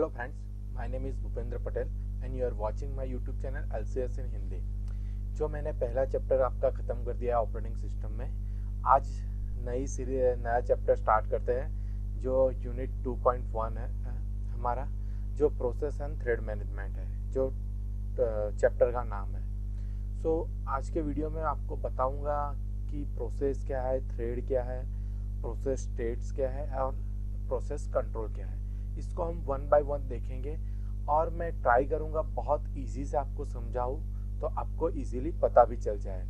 Hello friends, my name is Bhupendra Patel and you are watching my YouTube channel LCS in Hindi. जो मैंने पहला chapter आपका ख़त्म कर दिया ऑपरेटिंग सिस्टम में, आज नया चैप्टर स्टार्ट करते हैं जो यूनिट 2.1 है हमारा, जो प्रोसेस एंड थ्रेड मैनेजमेंट है, जो चैप्टर का नाम है। आज के वीडियो में आपको बताऊंगा कि प्रोसेस क्या है, थ्रेड क्या है, प्रोसेस स्टेट्स क्या है और प्रोसेस कंट्रोल क्या है। इसको हम वन बाय वन देखेंगे और मैं ट्राई करूंगा बहुत इजी से आपको समझाऊं तो आपको इजीली पता भी चल जाए।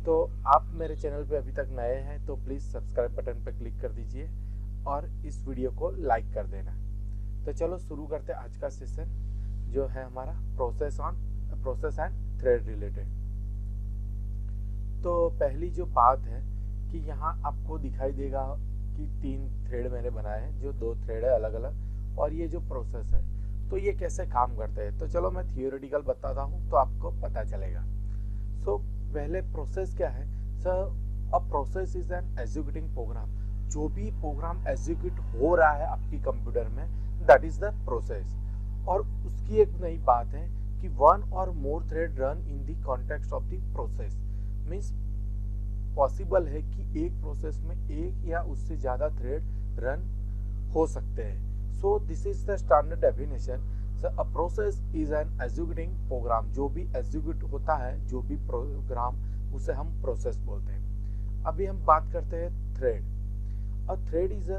तो आप मेरे चैनल पे अभी तक नए हैं तो प्लीज़ सब्सक्राइब बटन पे क्लिक कर दीजिए और इस वीडियो को लाइक कर देना। तो चलो शुरू करते हैं आज का सेशन, जो है हमारा प्रोसेस एंड थ्रेड रिलेटेड। तो पहली जो बात है कि यहाँ आपको दिखाई देगा कि 3 थ्रेड मैंने बनाए हैं, जो 2 थ्रेड है अलग अलग, और ये जो प्रोसेस है तो ये कैसे काम करते हैं। तो चलो मैं थियोरेटिकल बताता हूँ तो आपको पता चलेगा। पहले प्रोसेस क्या है। A process is an executing program. जो भी प्रोग्राम एग्जीक्यूट हो रहा है आपकी कंप्यूटर में, दैट इज द प्रोसेस। और उसकी एक नई बात है कि 1 और more thread run in the context of the process. Means possible है कि एक प्रोसेस में एक या उससे ज़्यादा थ्रेड रन हो सकते हैं। So this is the standard definition. A process is an executing program. जो भी एग्जीक्यूट होता है, जो भी प्रोग्राम, उसे हम प्रोसेस बोलते हैं। अभी हम बात करते हैं thread. A thread is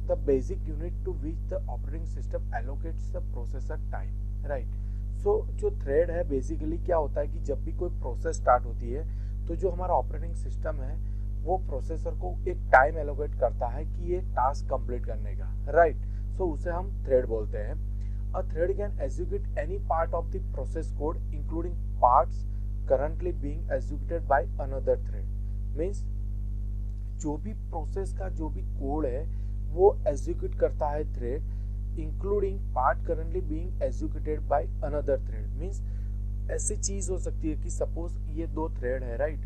the basic unit to which the operating system allocates the processor time, right. So जो थ्रेड है बेसिकली क्या होता है कि जब भी कोई प्रोसेस स्टार्ट होती है तो जो हमारा ऑपरेटिंग सिस्टम है वो प्रोसेसर को एक टाइम एलोकेट करता है कि ये टास्क कंप्लीट करने का, राइट। सो उसे हम थ्रेड बोलते हैं। A thread can execute any part of the process code including parts currently being executed by another thread. Means जो भी प्रोसेस का जो भी कोड है वो एग्जीक्यूट करता है thread, including part currently being executed by another thread. Means ऐसी चीज हो सकती है कि सपोज ये 2 थ्रेड है, राइट,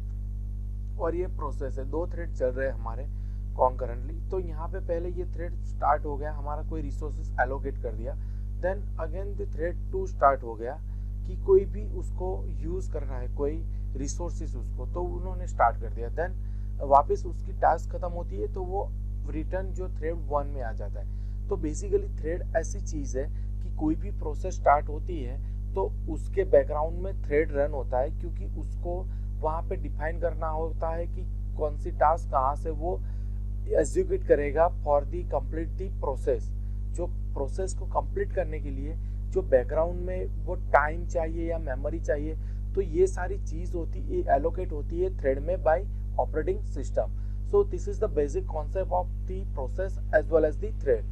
और ये प्रोसेस है, 2 थ्रेड चल रहे हैं हमारे कॉन्करेंटली। तो यहाँ पे पहले ये थ्रेड स्टार्ट हो गया, हमारा कोई रिसोर्सेस एलोकेट कर दिया, then again the thread 2 start हो गया कि कोई भी उसको यूज करना है, कोई रिसोर्सेस उसको, तो उन्होंने स्टार्ट कर दिया। देन वापस उसकी टास्क खत्म होती है तो वो रिटर्न जो थ्रेड 1 में आ जाता है। तो बेसिकली थ्रेड ऐसी चीज है कि कोई भी प्रोसेस स्टार्ट होती है तो उसके बैकग्राउंड में थ्रेड रन होता है, क्योंकि उसको वहाँ पे डिफाइन करना होता है कि कौन सी टास्क कहाँ से वो एग्जीक्यूट करेगा for the complete the process. जो प्रोसेस को कंप्लीट करने के लिए जो बैकग्राउंड में वो टाइम चाहिए या मेमोरी चाहिए, तो ये सारी चीज होती एलोकेट होती है थ्रेड में by operating system. So this is the basic concept of the process as well as the thread.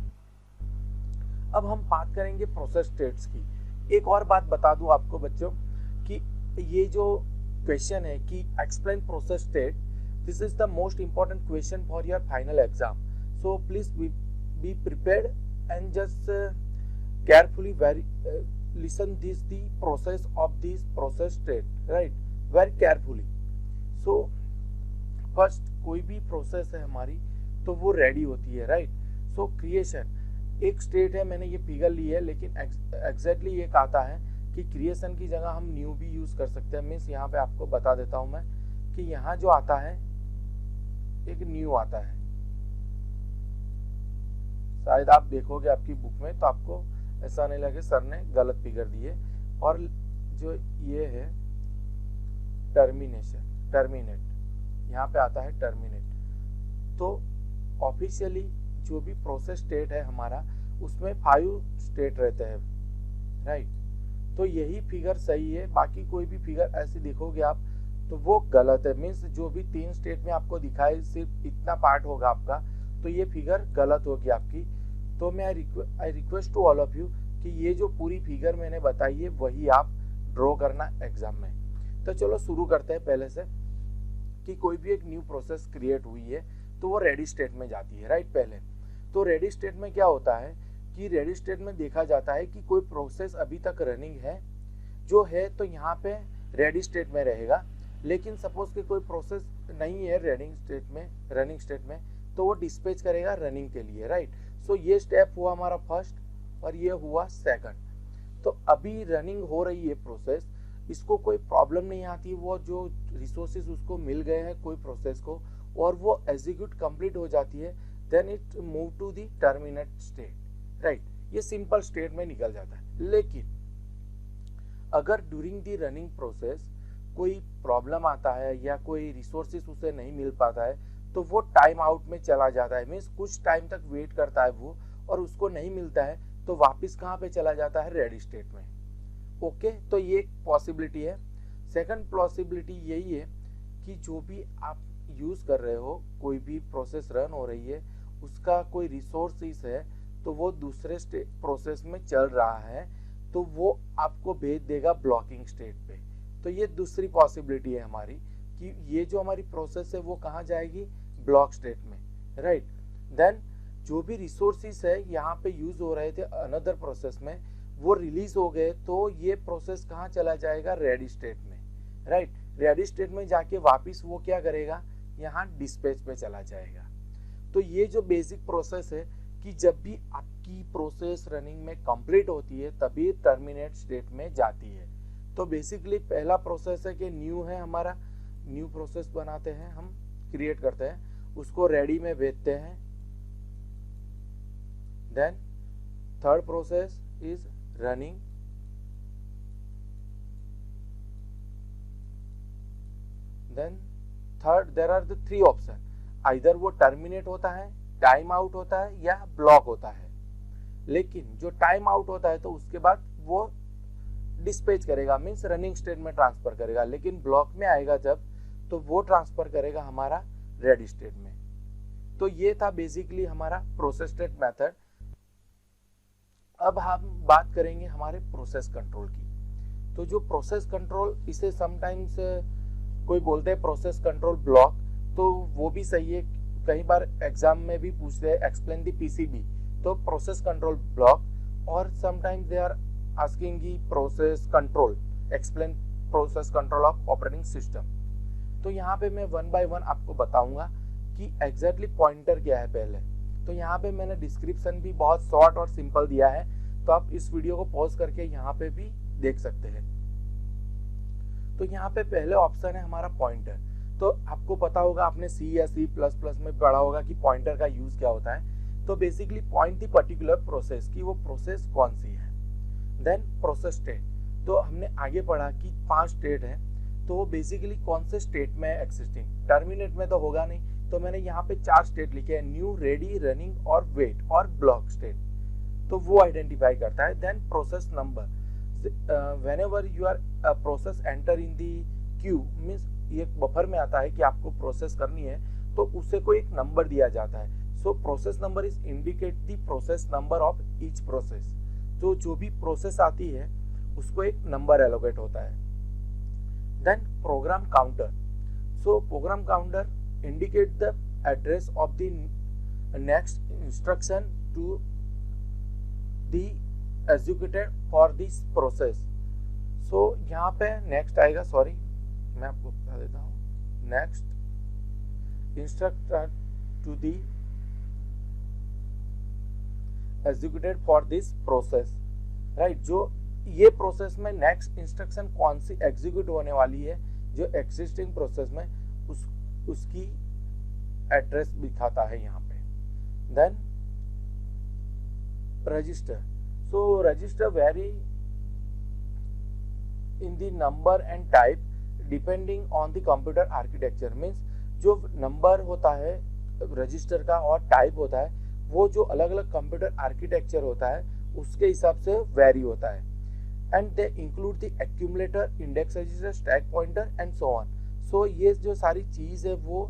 अब हम बात करेंगे प्रोसेस स्टेट्स की। एक और बात बता दूं आपको बच्चों कि ये जो क्वेश्चन है कि explain process state, this is the most important question for your final exam. So please be prepared and just carefully listen this the process of this process state, right, very carefully. So first कोई भी process है हमारी तो वो ready होती है, right. सो creation एक state है, मैंने ये फिगर ली है, लेकिन एग्जैक्टली ये कहता है कि क्रिएशन की जगह हम न्यू भी यूज कर सकते हैं। मीन्स यहाँ पे आपको बता देता हूँ मैं कि यहाँ जो आता है एक न्यू आता है, शायद आप देखोगे आपकी बुक में तो आपको ऐसा नहीं लगे सर ने गलत फिगर दी है। और जो ये है टर्मिनेट, यहाँ पे आता है टर्मिनेट। तो ऑफिशियली जो भी प्रोसेस स्टेट है हमारा उसमें 5 स्टेट रहते हैं, राइट। तो यही फिगर सही है, बाकी कोई भी फिगर ऐसे देखोगे आप तो वो गलत है। मीन्स जो भी 3 स्टेट में आपको दिखाए सिर्फ इतना पार्ट होगा आपका, तो ये फिगर गलत होगी आपकी। तो मैं I request to all of you कि ये जो पूरी फिगर मैंने बताई है वही आप ड्रॉ करना एग्जाम में। तो चलो शुरू करते हैं पहले से कि कोई भी एक न्यू प्रोसेस क्रिएट हुई है तो वो रेडी स्टेट में जाती है, राइट। पहले तो रेडी स्टेट में क्या होता है कि रेडी स्टेट में देखा जाता है कि कोई प्रोसेस अभी तक रनिंग है जो है तो यहाँ पे रेडी स्टेट में रहेगा। लेकिन सपोज कि कोई प्रोसेस नहीं है रनिंग स्टेट में तो वो डिस्पैच करेगा रनिंग के लिए, राइट। सो ये स्टेप हुआ हमारा फर्स्ट और ये हुआ सेकंड। तो अभी रनिंग हो रही है प्रोसेस, इसको कोई प्रॉब्लम नहीं आती, वो जो रिसोर्सेज उसको मिल गए हैं कोई प्रोसेस को और वो एग्जीक्यूट कंप्लीट हो जाती है, then it move to the terminate state, right. ये सिंपल स्टेट में निकल जाता है। लेकिन अगर ड्यूरिंग दी रनिंग प्रोसेस कोई प्रॉब्लम आता है या कोई रिसोर्सेज उसे नहीं मिल पाता है तो वो टाइम आउट में चला जाता है, मीन्स कुछ टाइम तक वेट करता है वो और उसको नहीं मिलता है तो वापस कहाँ पे चला जाता है, रेडी स्टेट में। ओके, तो ये एक पॉसिबिलिटी है। सेकंड पॉसिबिलिटी यही है कि जो भी आप यूज कर रहे हो, कोई भी प्रोसेस रन हो रही है, उसका कोई रिसोर्सेस है तो वो दूसरे प्रोसेस में चल रहा है तो वो आपको भेज देगा ब्लॉकिंग स्टेट पे। तो ये दूसरी पॉसिबिलिटी है हमारी कि ये जो हमारी प्रोसेस है वो कहाँ जाएगी, ब्लॉक स्टेट में, राइट। देन जो भी रिसोर्सेस है यहाँ पे यूज हो रहे थे अनदर प्रोसेस में, वो रिलीज हो गए तो ये प्रोसेस कहाँ चला जाएगा, रेडी स्टेट में, राइट। रेडी स्टेट में जाके वापस वो क्या करेगा, यहाँ डिस्पैच पे चला जाएगा। तो ये जो बेसिक प्रोसेस है कि जब भी आपकी प्रोसेस रनिंग में कंप्लीट होती है तभी टर्मिनेट स्टेट में जाती है। तो बेसिकली पहला प्रोसेस है कि न्यू है हमारा, न्यू प्रोसेस बनाते हैं हम, क्रिएट करते हैं, उसको रेडी में भेजते हैं। Then third process is running, then third there are the three option, either वो टर्मिनेट होता है, टाइम आउट होता है या ब्लॉक होता है। लेकिन जो टाइम आउट होता है तो उसके बाद वो डिस्पैच करेगा, मीन्स रनिंग स्टेट में ट्रांसफर करेगा। लेकिन ब्लॉक में आएगा जब तो वो ट्रांसफर करेगा हमारा रेडी स्टेट में। तो ये था बेसिकली हमारा प्रोसेस स्टेट मेथड। अब हम बात करेंगे हमारे प्रोसेस कंट्रोल की। तो जो प्रोसेस कंट्रोल, इसे समटाइम्स कोई बोलते हैं प्रोसेस कंट्रोल ब्लॉक, तो वो भी सही है। कई बार एग्जाम में भी पूछते हैं एक्सप्लेन द पीसीबी, तो प्रोसेस कंट्रोल ब्लॉक, और sometimes they are asking the process control, explain process control of operating system. तो यहाँ पे मैं वन बाय वन आपको बताऊंगा कि एग्जैक्टली पॉइंटर क्या है पहले। तो यहाँ पे मैंने डिस्क्रिप्शन भी बहुत शॉर्ट और सिंपल दिया है, तो आप इस वीडियो को पॉज करके यहाँ पे भी देख सकते हैं। तो यहाँ पे पहले ऑप्शन है हमारा पॉइंटर। तो आपको पता होगा, आपने सी या सी प्लस प्लस में पढ़ा होगा कि पॉइंटर का यूज क्या होता है। तो basically point the particular process की वो प्रोसेस कौन सी है। देन प्रोसेस स्टेट, तो हमने आगे पढ़ा कि 5 स्टेट है, तो वो बेसिकली कौन से स्टेट में है एग्जिस्टिंग, टर्मिनेट में तो होगा नहीं। तो मैंने यहाँ पे 4 स्टेट लिखे हैं, न्यू, रेडी, रनिंग और वेट और ब्लॉक स्टेट, तो वो आइडेंटिफाई करता है। Then process number, whenever you are process enter in the queue, means ये बफर में आता है कि आपको प्रोसेस करनी है तो उसे कोई एक नंबर दिया जाता है। So process number is indicate the process number of each process. तो जो भी प्रोसेस आती है उसको एक नंबर एलोकेट होता है। Then program counter, so program counter indicate the address of the next instruction to the executed for this process. So यहाँ पे नेक्स्ट आएगा, सॉरी मैं आपको बता देता हूँ, next instructor to the executed for this process, right. जो ये प्रोसेस में नेक्स्ट इंस्ट्रक्शन कौन सी एग्जीक्यूट होने वाली है जो एग्जिस्टिंग प्रोसेस में, उसकी एड्रेस दिखाता है यहाँ पे। Then register, so register very in the number and type depending on the computer architecture, means जो नंबर होता है रजिस्टर का और टाइप होता है वो जो अलग अलग कंप्यूटर आर्किटेक्चर होता है उसके हिसाब से वेरी होता है। And they include the accumulator, index register, stack pointer and so on. So ये जो सारी चीज है वो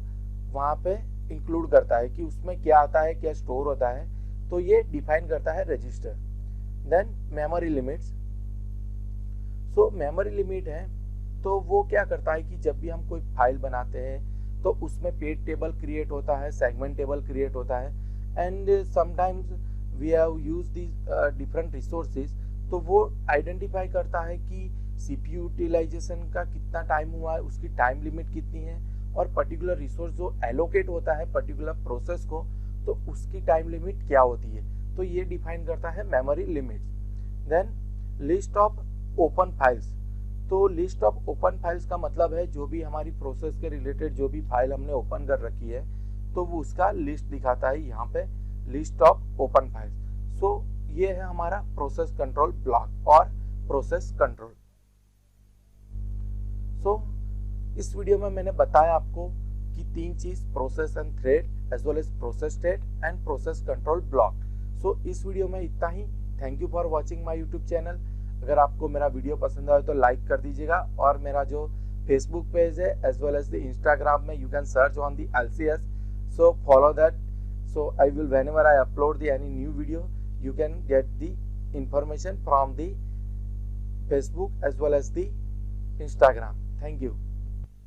वहाँ पे इंक्लूड करता है कि उसमें क्या आता है, क्या स्टोर होता है, तो ये डिफाइन करता है रजिस्टर। देन मेमोरी लिमिट्स, सो मेमोरी लिमिट है तो वो क्या करता है कि जब भी हम कोई फाइल बनाते हैं तो उसमें पेज टेबल क्रिएट होता है, सेगमेंट टेबल क्रिएट होता है, and sometimes we have used this different resources, तो वो आइडेंटिफाई करता है कि सीपीयू यूटिलाइजेशन का कितना टाइम हुआ है, उसकी टाइम लिमिट कितनी है, और पर्टिकुलर रिसोर्स जो एलोकेट होता है पर्टिकुलर प्रोसेस को तो उसकी टाइम लिमिट क्या होती है। तो ये डिफाइन करता है memory limits. Then list of open files, तो लिस्ट ऑफ ओपन फाइल्स का मतलब है जो भी हमारी प्रोसेस के रिलेटेड जो भी फाइल हमने ओपन कर रखी है तो वो उसका लिस्ट दिखाता है यहाँ पे, list of open files. So ये है हमारा प्रोसेस कंट्रोल ब्लॉक और प्रोसेस कंट्रोल। सो इस वीडियो में मैंने बताया आपको कि 3 चीज, process and thread as well as process state and process control block. So इस वीडियो में इतना ही। Thank you for watching my YouTube channel. अगर आपको मेरा वीडियो पसंद आए तो लाइक कर दीजिएगा, और मेरा जो फेसबुक पेज है as well as the Instagram में you can search on the LCS, so follow that. So I will whenever I upload the any new video you can get the information from the Facebook as well as the Instagram. Thank you.